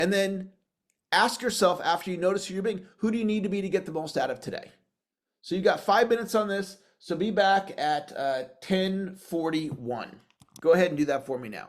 And then ask yourself after you notice who you're being, who do you need to be to get the most out of today? So you've got 5 minutes on this. So be back at 10:41. Go ahead and do that for me now.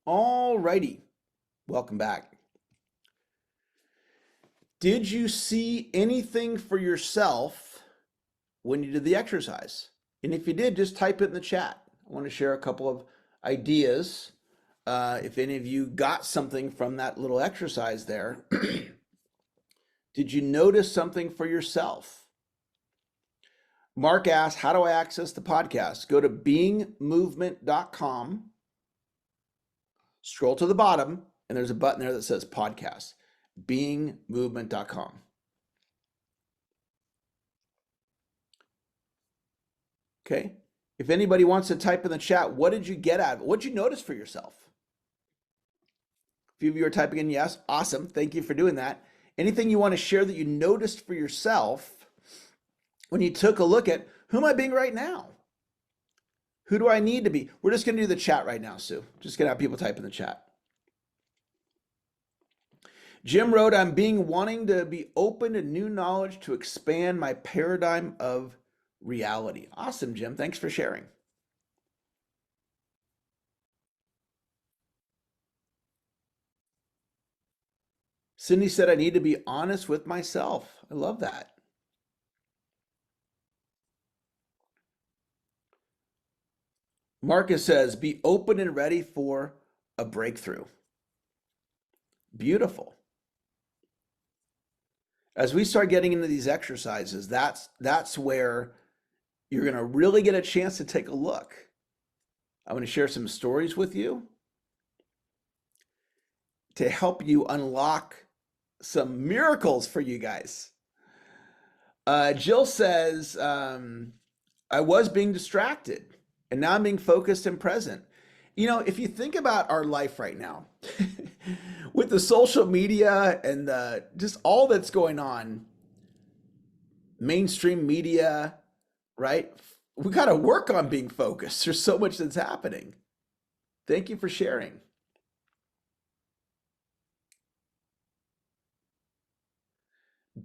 All righty. Welcome back. Did you see anything for yourself when you did the exercise? And if you did, just type it in the chat. I want to share a couple of ideas. If any of you got something from that little exercise there, did you notice something for yourself? Mark asked, how do I access the podcast? Go to beingmovement.com, scroll to the bottom, and there's a button there that says podcast, beingmovement.com. Okay. If anybody wants to type in the chat, what did you get out of it? What did you notice for yourself? few of you are typing in yes. Awesome. Thank you for doing that. Anything you want to share that you noticed for yourself when you took a look at who am I being right now? Who do I need to be? We're just going to do the chat right now, Sue. Just going to have people type in the chat. Jim wrote, I'm wanting to be open to new knowledge to expand my paradigm of reality. Awesome, Jim. Thanks for sharing. Cindy said, I need to be honest with myself. I love that. Marcus says, be open and ready for a breakthrough. Beautiful. As we start getting into these exercises, that's where you're going to really get a chance to take a look. I'm going to share some stories with you to help you unlock some miracles for you guys. Jill says, I was being distracted and now I'm being focused and present. You know, if you think about our life right now, with the social media and just all that's going on, mainstream media, right? We got to work on being focused. There's so much that's happening. Thank you for sharing.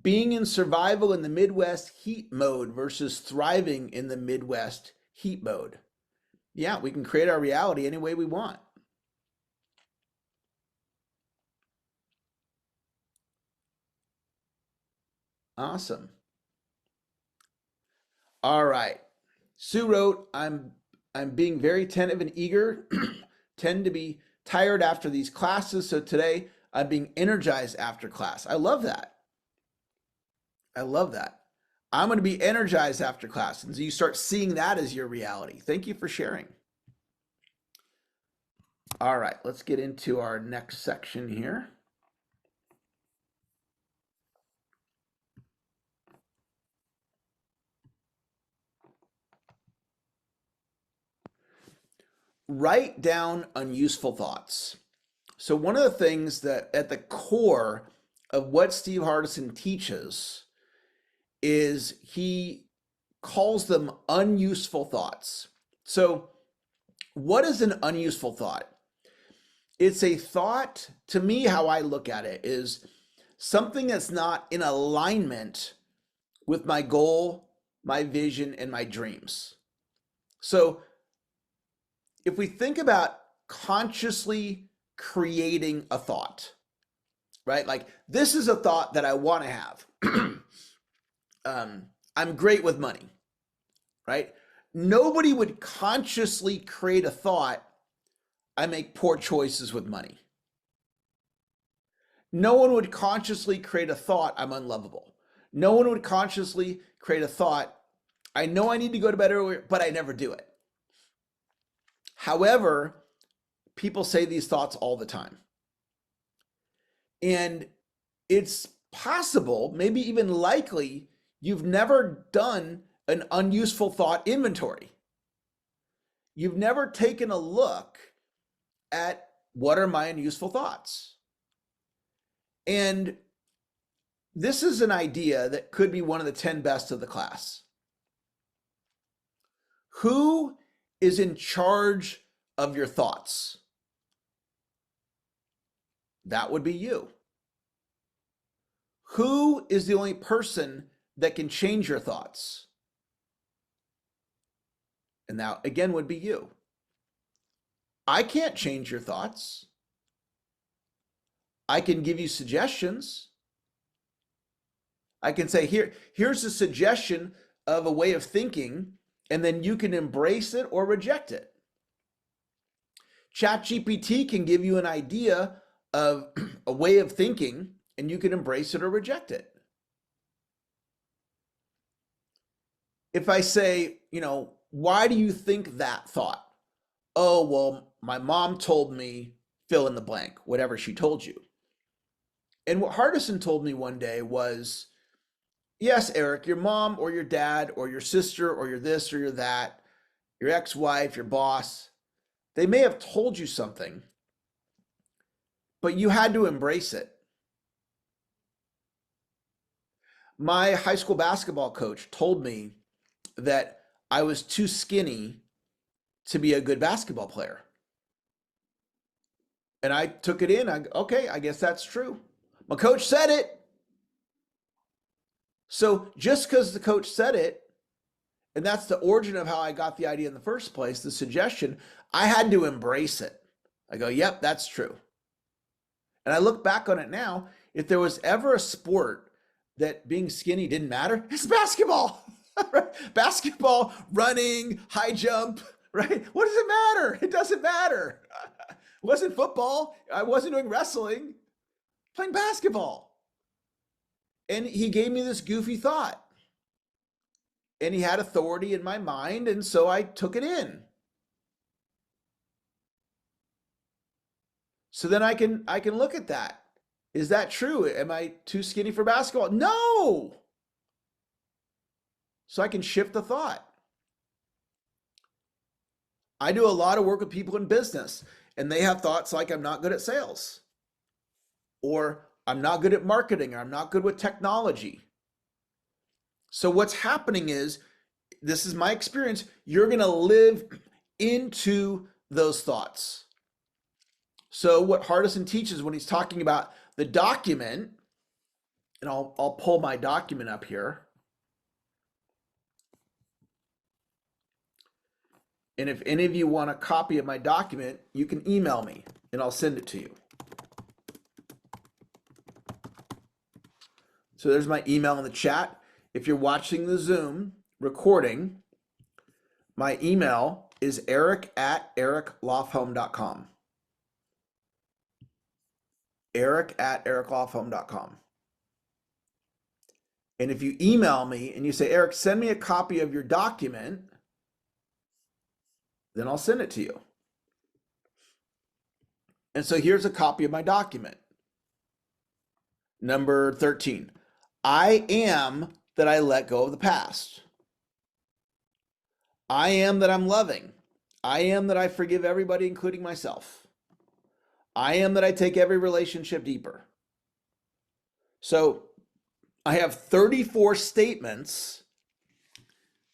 Being in survival in the Midwest heat mode versus thriving in the Midwest heat mode. Yeah, we can create our reality any way we want. Awesome. All right. Sue wrote, I'm being very attentive and eager, tend to be tired after these classes. So today I'm being energized after class. I love that. I love that. I'm going to be energized after class. And so you start seeing that as your reality. Thank you for sharing. All right, let's get into our next section here. Write down unuseful thoughts. So one of the things that at the core of what Steve Hardison teaches is he calls them unuseful thoughts. So what is an unuseful thought? It's a thought, to me, how I look at it is something that's not in alignment with my goal, my vision, and my dreams. So if we think about consciously creating a thought, right? Like this is a thought that I want to have. I'm great with money, right? Nobody would consciously create a thought, I make poor choices with money. No one would consciously create a thought, I'm unlovable. No one would consciously create a thought, I know I need to go to bed earlier, but I never do it. However, people say these thoughts all the time. And it's possible, maybe even likely, you've never done an unuseful thought inventory. You've never taken a look at what are my unuseful thoughts. And this is an idea that could be one of the 10 best of the class. Who is in charge of your thoughts? That would be you. Who is the only person that can change your thoughts? And that again would be you. I can't change your thoughts. I can give you suggestions. I can say, here's a suggestion of a way of thinking, and then you can embrace it or reject it. ChatGPT can give you an idea of a way of thinking, and you can embrace it or reject it. If I say, why do you think that thought? Oh, well, my mom told me fill in the blank, whatever she told you. And what Hardison told me one day was, yes, Eric, your mom or your dad or your sister or your this or your that, your ex-wife, your boss, they may have told you something, but you had to embrace it. My high school basketball coach told me that I was too skinny to be a good basketball player. And I took it in. Okay, I guess that's true. My coach said it. So just because the coach said it, and that's the origin of how I got the idea in the first place, the suggestion, I had to embrace it. I go, yep, that's true. And I look back on it now, if there was ever a sport that being skinny didn't matter, it's basketball. Right? Basketball, running, high jump, right? What does it matter? It doesn't matter. It wasn't football. I wasn't doing wrestling, playing basketball. And he gave me this goofy thought. And he had authority in my mind, and so I took it in. So then I can look at that. Is that true? Am I too skinny for basketball? No. So I can shift the thought. I do a lot of work with people in business, and they have thoughts like I'm not good at sales, or I'm not good at marketing, or I'm not good with technology. So what's happening is, this is my experience, you're going to live into those thoughts. So what Hardison teaches when he's talking about the document, and I'll pull my document up here. And if any of you want a copy of my document, you can email me and I'll send it to you. So there's my email in the chat. If you're watching the Zoom recording, my email is eric@ericlofholm.com. eric@ericlofholm.com. And if you email me and you say, Eric, send me a copy of your document, then I'll send it to you. And so here's a copy of my document. Number 13. I am that I let go of the past. I am that I'm loving. I am that I forgive everybody, including myself. I am that I take every relationship deeper. So I have 34 statements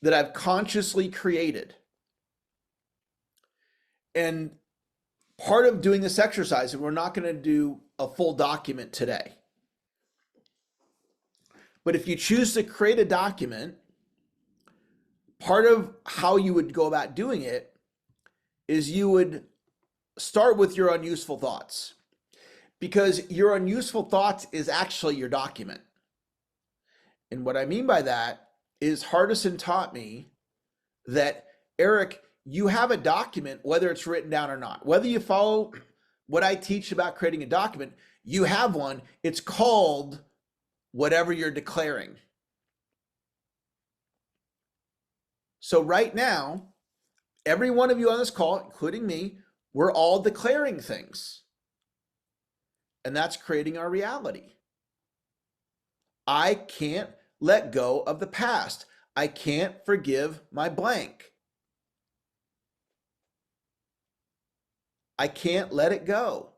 that I've consciously created. And part of doing this exercise, and we're not going to do a full document today, but if you choose to create a document, part of how you would go about doing it is you would start with your unuseful thoughts, because your unuseful thoughts is actually your document. And what I mean by that is Hardison taught me that, Eric, you have a document, whether it's written down or not. Whether you follow what I teach about creating a document, you have one. It's called whatever you're declaring. So right now, every one of you on this call, including me, we're all declaring things. And that's creating our reality. I can't let go of the past. I can't forgive my blank. I can't let it go.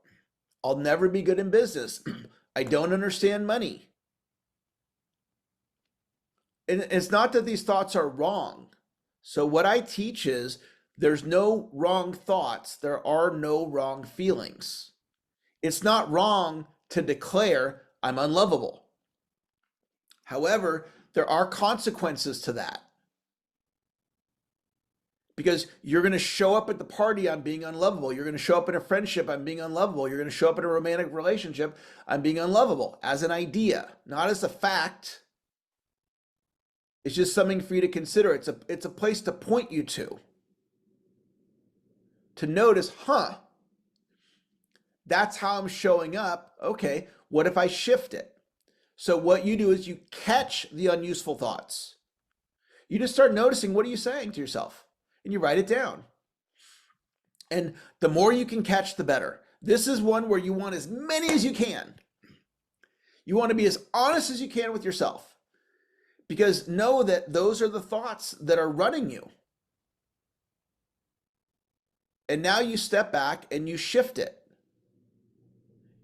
I'll never be good in business. I don't understand money. And it's not that these thoughts are wrong. So what I teach is there's no wrong thoughts. There are no wrong feelings. It's not wrong to declare I'm unlovable. However, there are consequences to that. Because you're going to show up at the party on being unlovable. You're going to show up in a friendship on being unlovable. You're going to show up in a romantic relationship on being unlovable as an idea, not as a fact. It's just something for you to consider. It's a place to point you to notice, that's how I'm showing up. Okay, what if I shift it? So what you do is you catch the unuseful thoughts. You just start noticing, what are you saying to yourself? And you write it down. And the more you can catch, the better. This is one where you want as many as you can. You want to be as honest as you can with yourself, because know that those are the thoughts that are running you. And now you step back and you shift it.